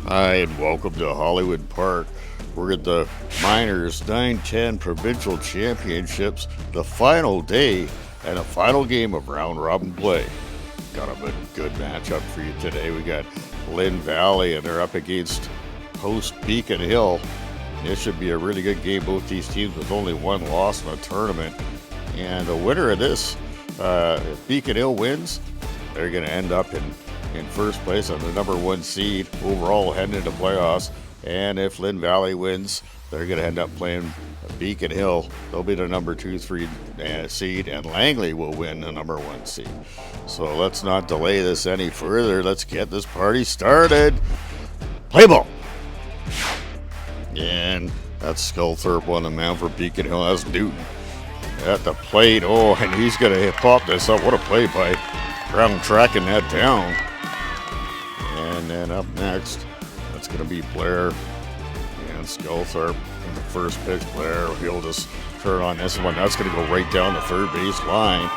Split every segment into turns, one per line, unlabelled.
Hi, and welcome to Hollywood Park. We're at the Minors 9-10 Provincial Championships, the final day and a final game of round robin play. Got a good matchup for you today. We got Lynn Valley, and they're up against host Beacon Hill. This should be a really good game. Both these teams with only one loss in the tournament. And the winner of this, if Beacon Hill wins, they're going to end up in first place on the number one seed overall heading into playoffs. And if Lynn Valley wins, they're going to end up playing Beacon Hill. They'll be the number 2-3 seed, and Langley will win the number one seed. So let's not delay this any further. Let's get this party started. Play ball. And that's Sculthorpe on the mound for Beacon Hill. That's Newton at the plate. Oh, and he's going to pop this up. What a play by Brown tracking that down. And then up next, that's going to be Blair and Sculthorpe. And the first pitch, Blair, he'll just turn on this one. That's going to go right down the third base line.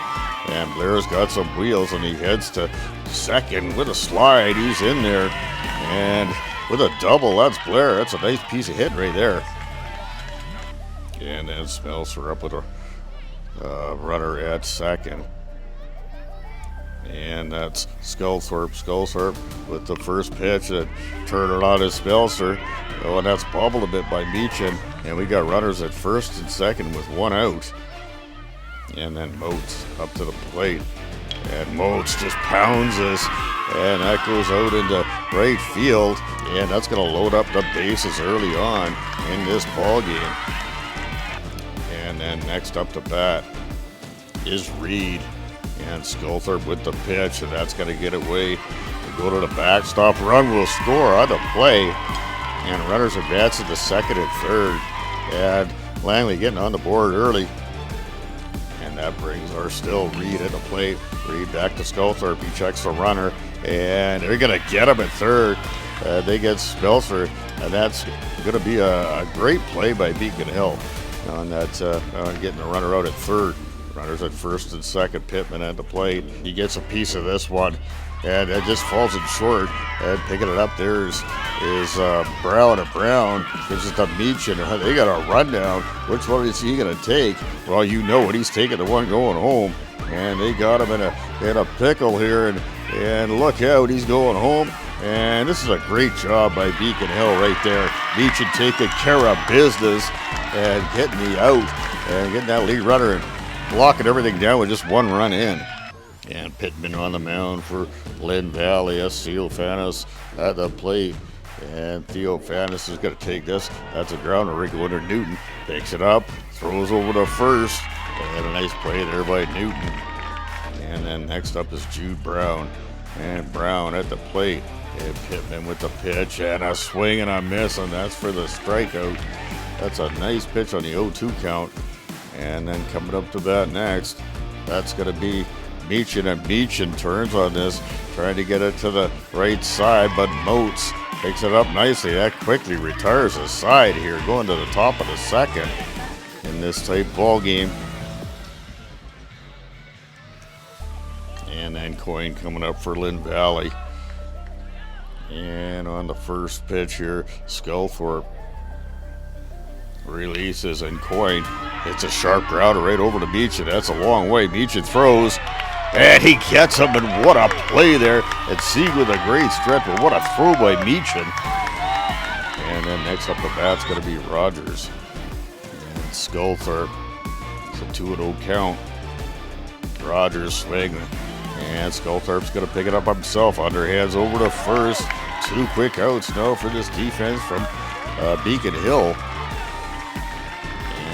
And Blair's got some wheels, and he heads to second with a slide. He's in there. And with a double, that's Blair. That's a nice piece of hit right there. And then Smelser up with a runner at second. And that's Sculthorpe with the first pitch that turned it on his Smelser. Oh, and that's bobbled a bit by Meechin. And we got runners at first and second with one out. And then Moats up to the plate. And Moats just pounds this. And that goes out into right field. And that's going to load up the bases early on in this ball game. And then next up to bat is Reed. And Sculthorpe with the pitch, and that's going to get away. We go to the backstop. Run will score on the play. And runners advance to second and third. And Langley getting on the board early. And that brings our still Reed at the plate. Reed back to Sculthorpe. He checks the runner. And they're going to get him at third. They get Smelser. And that's going to be a great play by Beacon Hill on that, getting the runner out at third. Runners at first and second. Pittman at the plate. He gets a piece of this one, and it just falls in short. And picking it up there is Brown. And Brown gives it to Meechin. They got a rundown. Which one is he going to take? Well, you know what. He's taking the one going home, and they got him in a pickle here. And look out, he's going home. And this is a great job by Beacon Hill right there. Meechin taking care of business and getting the out and getting that lead runner and blocking everything down with just one run in. And Pittman on the mound for Lynn Valley. That's Theophanis at the plate. And Theophanis is going to take this. That's a grounder right going to Newton. Picks it up, throws over to first. And a nice play there by Newton. And then next up is Jude Brown. And Brown at the plate. And Pittman with the pitch. And a swing and a miss. And that's for the strikeout. That's a nice pitch on the 0-2 count. And then coming up to bat next, that's going to be Meechin. And Meechin turns on this, trying to get it to the right side, but Moats picks it up nicely. That quickly retires his side here, going to the top of the second in this type ball game. And then Coyne coming up for Lynn Valley. And on the first pitch here, Sculthorpe releases, and Coyne hits a sharp grounder right over to Meechin. That's a long way. Meechin throws, and he gets him, and what a play there. And Sieg with a great stretch, but what a throw by Meechin. And then next up the bat's going to be Rogers. And Sculthorpe. It's a 2-0 count. Rogers swing, and Sculthorpe's going to pick it up himself. Underhands over to first. 2 quick outs now for this defense from Beacon Hill.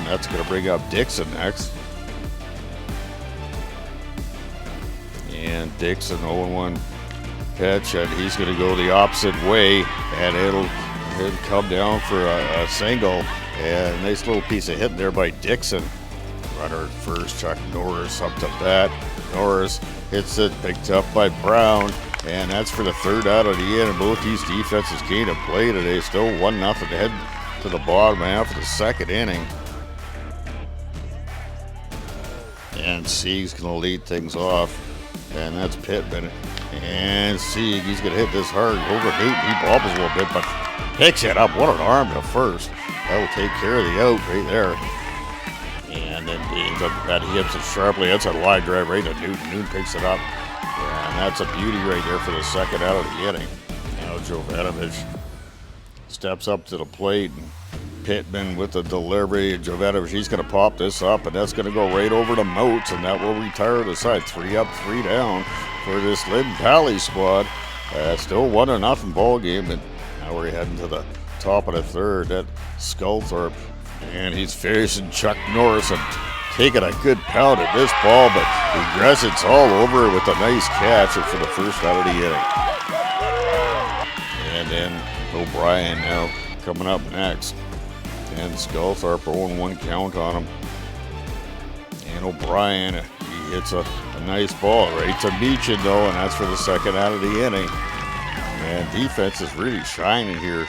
That's going to bring up Dixon next. And Dixon 0-1 pitch, and he's going to go the opposite way, and it'll come down for a single. And a nice little piece of hit there by Dixon. Runner at first, Chuck Norris up to bat. Norris hits it, picked up by Brown, and that's for the third out of the inning. Both these defenses came to play today. Still 1-0 to head to the bottom half of the second inning. And Sieg's going to lead things off, and that's Pittman. And see, he's going to hit this hard over Newton. He bobbles a little bit, but picks it up. What an arm to first. That'll take care of the out right there. And then Danes up the bat. He hits it sharply. That's a line drive right to Newton. Newton picks it up. And that's a beauty right there for the second out of the inning. Now Jovanovic steps up to the plate. And Pittman with the delivery. Jovanovic, he's going to pop this up, and that's going to go right over to Moats, and that will retire the side. 3 up, 3 down for this Lynn Valley squad. Still 1-0 ball game, and now we're heading to the top of the third at Sculthorpe. And he's facing Chuck Norris and taking a good pound at this ball, but Gressit's all over it with a nice catch for the first out of the inning. And then O'Brien now coming up next. And Sculthorpe 0-1 count on him. And O'Brien, he hits a nice ball right to Meechin though, and that's for the second out of the inning. And defense is really shining here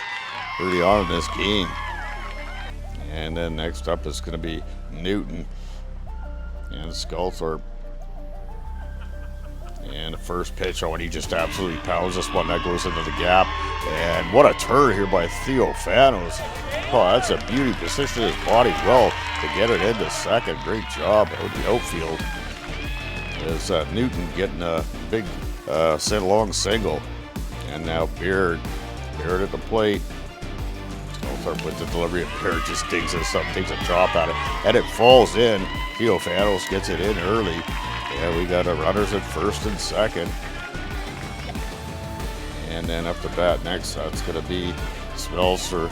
early on in this game. And then next up is going to be Newton and Sculthorpe. And the first pitch, and he just absolutely pounds this one. That goes into the gap. And what a turn here by Theophanos. Oh, that's a beauty. Positioned his body well to get it into second. Great job out the outfield. As Newton getting a big long single. And now Beard at the plate. Sculthorpe with the delivery, and Beard just digs this up, takes a chop at it, and it falls in. Theophanos gets it in early. Yeah, we got runners at first and second. And then up to bat next, that's going to be Smelser.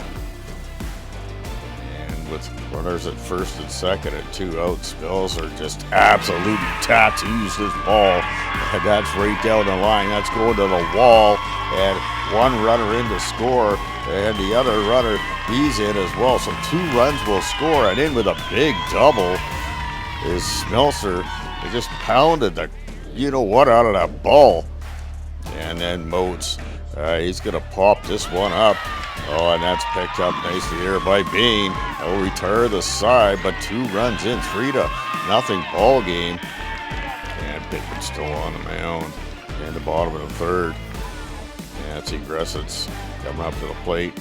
And with runners at first and second and 2 outs, Smelser just absolutely tattoos this ball. And that's right down the line. That's going to the wall. And one runner in to score. And the other runner, he's in as well. So 2 runs will score. And in with a big double is Smelser. They just pounded the you-know-what out of that ball. And then Moats, he's going to pop this one up. Oh, and that's picked up nicely there by Bain. He'll retire the side, but 2 runs in, 3-0 ball game. And Pittman's still on the mound in the bottom of the third. And that's Gressit's coming up to the plate.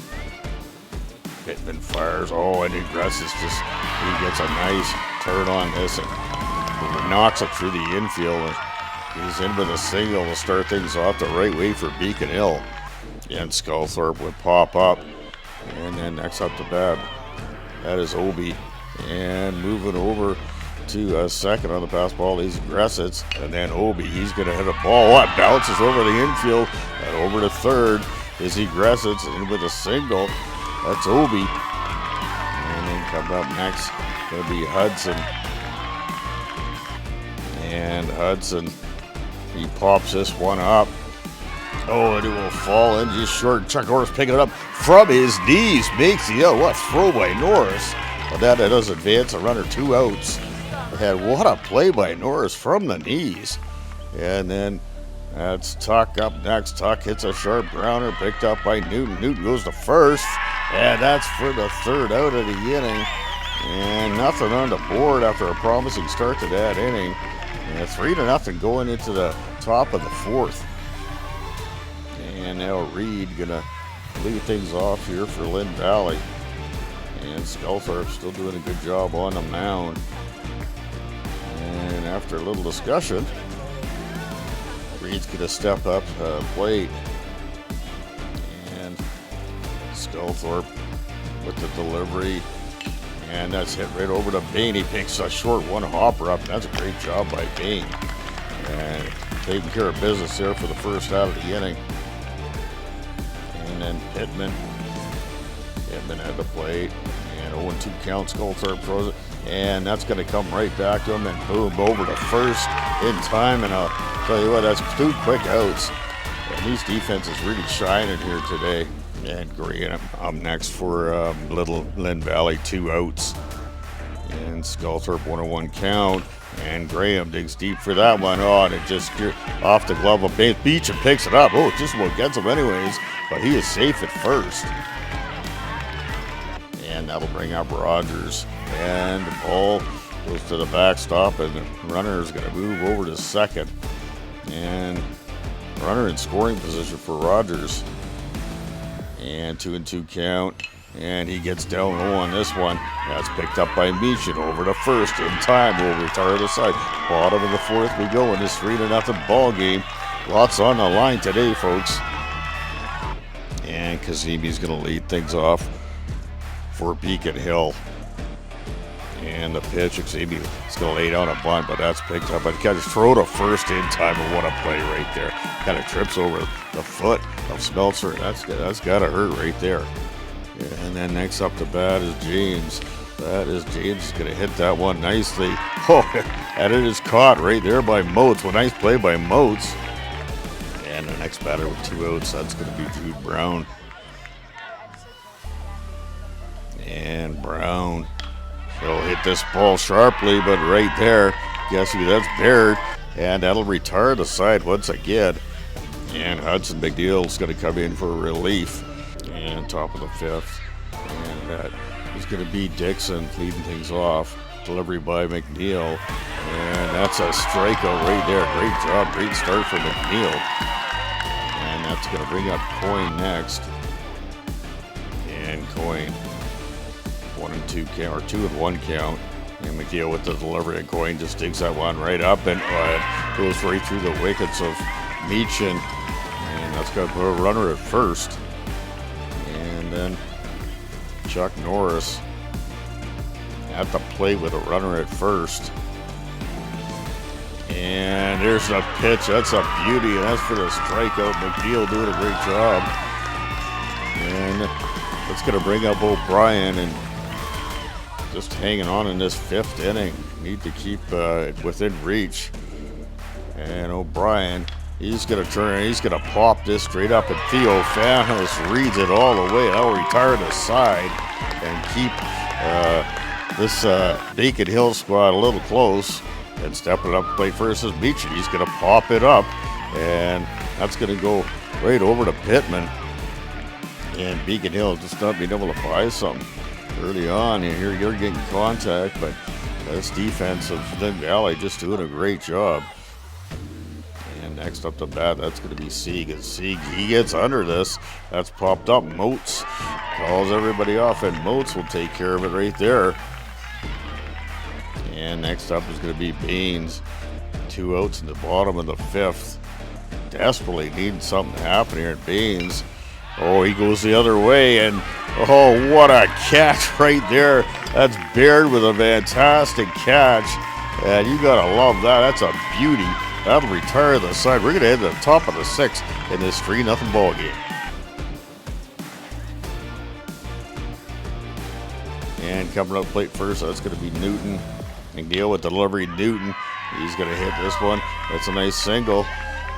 Pittman fires. Oh, and Gressit's he gets a nice turn on this and knocks it through the infield. He's in with a single to start things off the right way for Beacon Hill. And Sculthorpe would pop up. And then next up to bat, that is Obi. And moving over to second on the pass ball is Gressit's. And then Obi, he's going to hit a ball. Oh, it bounces over the infield. And over to third is Gressit's. In with a single. That's Obi. And then coming up next, going to be Hudson. And Hudson, he pops this one up. Oh, and it will fall in just short. Chuck Norris picking it up from his knees. Makes the out. What a throw by Norris. Well, that does advance a runner, 2 outs. And what a play by Norris from the knees. And then that's Tuck up next. Tuck hits a sharp grounder picked up by Newton. Newton goes to first. And that's for the third out of the inning. And nothing on the board after a promising start to that inning. And 3-0 going into the top of the fourth. And now Reed gonna lead things off here for Lynn Valley. And Sculthorpe still doing a good job on the mound. And after a little discussion, Reed's gonna step up plate. And Sculthorpe with the delivery. And that's hit right over to Bain. He picks a short one hopper up. That's a great job by Bain. And taking care of business there for the first out of the inning. And then Pittman at the plate. And 0-2 count. Sculthorpe throws it. And that's going to come right back to him. And boom, over to first in time. And I'll tell you what, that's 2 quick outs. And these defenses really shining here today. And Graham up next for Little Lynn Valley, 2 outs. And Sculthorpe 1-1 count. And Graham digs deep for that one. Oh, and it just off the glove of Beach and picks it up. Oh, it just about gets him anyways. But he is safe at first. And that'll bring up Rogers. And the ball goes to the backstop. And the runner is going to move over to second. And Runner in scoring position for Rogers. And 2-2 count. And he gets down low on this one. That's picked up by Meechin. Over to first. In time. Will retire the side. Bottom of the fourth we go in this 3-0 ball game. Lots on the line today, folks. And Kazemi's going to lead things off for Beacon Hill. And the pitch, Kazemi is going to lay down a bunt, but that's picked up. But catch throw to first in time, and what a play right there. Kind of trips over the foot of Smeltzer. That's got to hurt right there. And then next up to bat is James. That is James going to hit that one nicely. Oh, and it is caught right there by Moats. Well, nice play by Moats. And the next batter with 2 outs, that's going to be Jude Brown. And Brown, he'll hit this ball sharply, but right there, guess who? That's Baird. And that'll retire the side once again. And Hudson McNeil is going to come in for relief. And top of the fifth. And that is going to be Dixon leading things off. Delivery by McNeil. And that's a strikeout right there. Great job. Great start for McNeil. And that's going to bring up Coyne next. And Coyne, 1-2 count, or 2-1 count. And McNeil with the delivery, and Coyne just digs that one right up and goes right through the wickets of Meechin. And that's going to put a runner at first. And then Chuck Norris at the plate with a runner at first. And there's the pitch. That's a beauty. And that's for the strikeout. McNeil doing a great job. And that's going to bring up O'Brien, and just hanging on in this fifth inning. Need to keep it within reach. And O'Brien, he's going to turn, he's going to pop this straight up, and Theo Fanos reads it all the way. That'll retire the side and keep this Beacon Hill squad a little close. And stepping up plate first is Meechin. He's going to pop it up, and that's going to go right over to Pittman. And Beacon Hill just not being able to buy something early on. And here you're getting contact, but this defense of Lynn Valley just doing a great job. And next up to bat, that's going to be Sieg. And Sieg, he gets under this. That's popped up. Moats calls everybody off, and Moats will take care of it right there. And next up is going to be Baines. 2 outs in the bottom of the fifth. Desperately needing something to happen here at Baines. Oh, he goes the other way, and oh, what a catch right there. That's Baird with a fantastic catch. And you got to love that. That's a beauty. That'll retire the side. We're going to hit the top of the sixth in this 3-0 ball game. And coming up plate first, that's going to be Newton. McNeil with the delivery. Newton, he's going to hit this one. That's a nice single.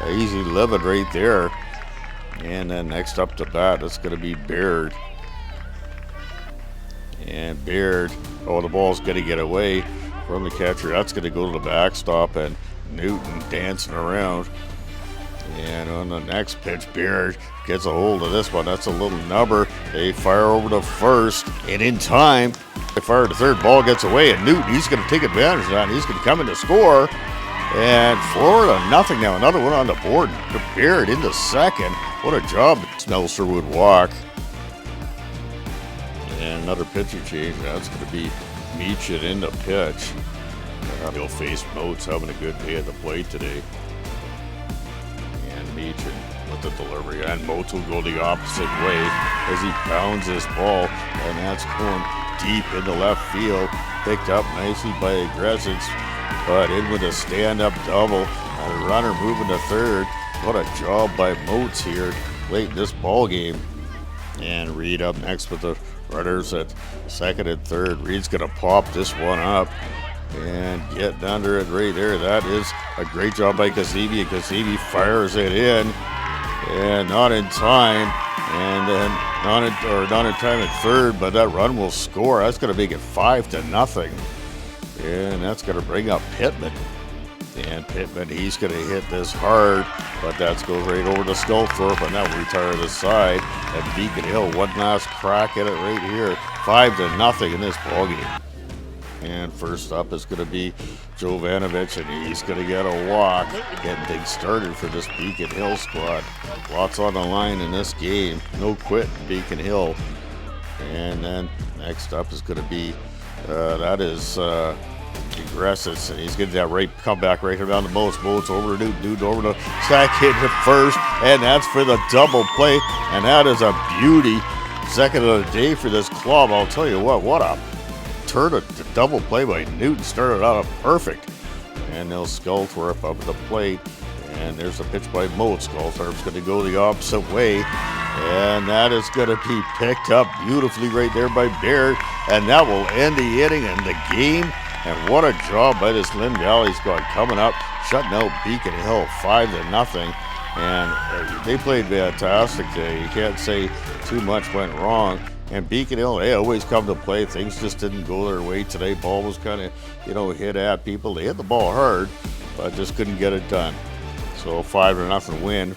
Easy living right there. And then next up to bat, that's going to be Baird. And Baird, oh, the ball's going to get away from the catcher. That's going to go to the backstop, and Newton dancing around. And on the next pitch, Baird gets a hold of this one. That's a little nubber. They fire over to first, and in time, they fire to third. Ball gets away, and Newton, he's going to take advantage of that. He's going to come in to score. And 4-0 now. Another one on the board. Baird into second. What a job Smeltzer would walk. And another pitcher change. That's going to be Meechin in the pitch. He'll face Moats, having a good day at the plate today. And Meechin with the delivery. And Moats will go the opposite way as he pounds this ball. And that's going deep into left field. Picked up nicely by Aggressors. But in with a stand-up double. And a runner moving to third. What a job by Moats here late in this ball game. And Reed up next with the runners at second and third. Reed's going to pop this one up and getting under it right there. That is a great job by Kazemi. And Kazemi fires it in, and not in time. And then not in time at third, but that run will score. That's going to make it 5-0. And that's going to bring up Pittman. And Pittman, he's going to hit this hard, but that goes right over to Sculthorpe, and that will retire the side. And Beacon Hill, one last crack at it right here. 5-0 in this ballgame. And first up is going to be Jovanovic, and he's going to get a walk, getting things started for this Beacon Hill squad. Lots on the line in this game. No quit, Beacon Hill. And then next up is going to be, Aggressive, and he's getting that right comeback right around the Boats over to Newton over to second to first, and that's for the double play, and that is a beauty. Second of the day for this club. I'll tell you what a turn of double play by Newton. Started out perfect, and now Sculthorpe up at the plate, and there's a pitch by Moat. Sculthorpe's going to go the opposite way, and that is going to be picked up beautifully right there by Baird, and that will end the inning and the game. And what a job by this Lynn Valley squad coming up, shutting out Beacon Hill 5-0. And they played fantastic today. You can't say too much went wrong. And Beacon Hill, they always come to play. Things just didn't go their way today. Ball was kind of, hit at people. They hit the ball hard, but just couldn't get it done. So 5-0 win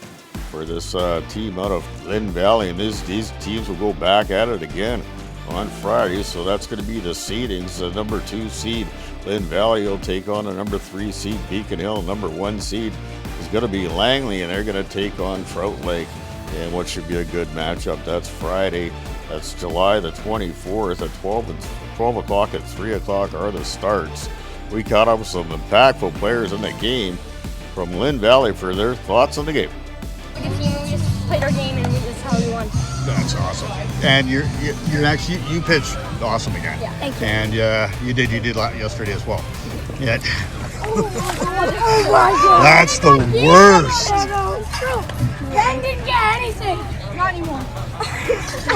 for this team out of Lynn Valley. And these teams will go back at it again on Friday, so that's going to be the seedings. The number 2 seed Lynn Valley will take on the number 3 seed Beacon Hill. Number 1 seed is going to be Langley, and they're going to take on Trout Lake, and what should be a good matchup. That's Friday. That's July the 24th at 12 o'clock and 3 o'clock are the starts. We caught up with some impactful players in the game from Lynn Valley for their thoughts on the game.
Like a team, we just played our game and we just how we won.
That's awesome. And you're actually you pitched awesome again.
Yeah, thank you.
And you did yesterday as well. Yeah.
Oh my God.
That's the worst.
Ben didn't get anything. Not anymore.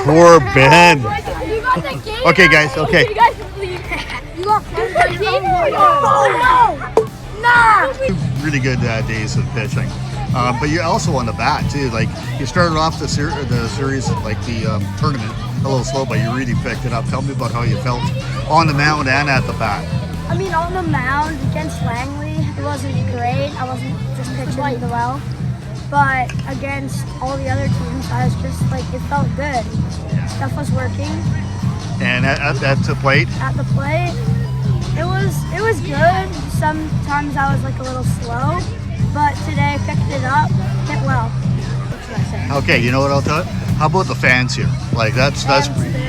Poor Ben.
You got the game.
Okay, guys. Okay.
You guys believe that. You got the game. Oh no. Nah.
Really good days of pitching. But you're also on the bat too. Like you started off the series, like the tournament, a little slow, but you really picked it up. Tell me about how you felt on the mound and at the bat.
I mean, on the mound against Langley, it wasn't great. I wasn't just pitching well. But against all the other teams, I was just like, it felt good. Stuff was working.
And at the plate?
At the plate, it was good. Sometimes I was like a little slow. But today I picked it up, hit well. What should I say?
Okay, you know what I'll tell you? How about the fans here? Like that's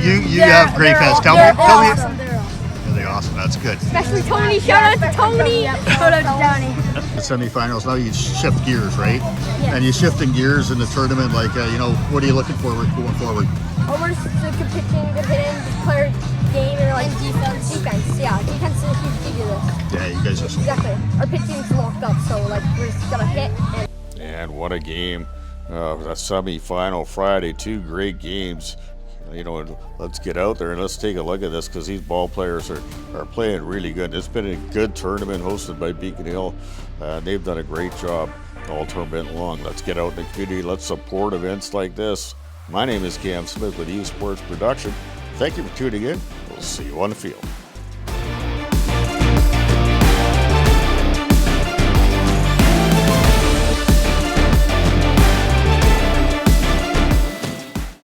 you
Yeah,
have great fans. Tell
they're
me.
awesome. They're awesome.
They're awesome. That's good.
Especially Tony. Shout out to Tony.
Shout out to Tony.
The semifinals. Now you shift gears, right?
Yeah.
And you shifting gears in the tournament. Like what are you looking forward going forward?
We're just good pitching, good hitting, just player game, and like defense. Yeah, defense is a huge key to this.
Yeah, you guys are.
Exactly. Our pitching's locked up, so like we're just gonna hit.
And what a game. A semi-final Friday, 2 great games. Let's get out there and let's take a look at this because these ball players are playing really good. It's been a good tournament hosted by Beacon Hill. They've done a great job all tournament long. Let's get out in the community. Let's support events like this. My name is Cam Smith with U Sports Production. Thank you for tuning in. We'll see you on the field.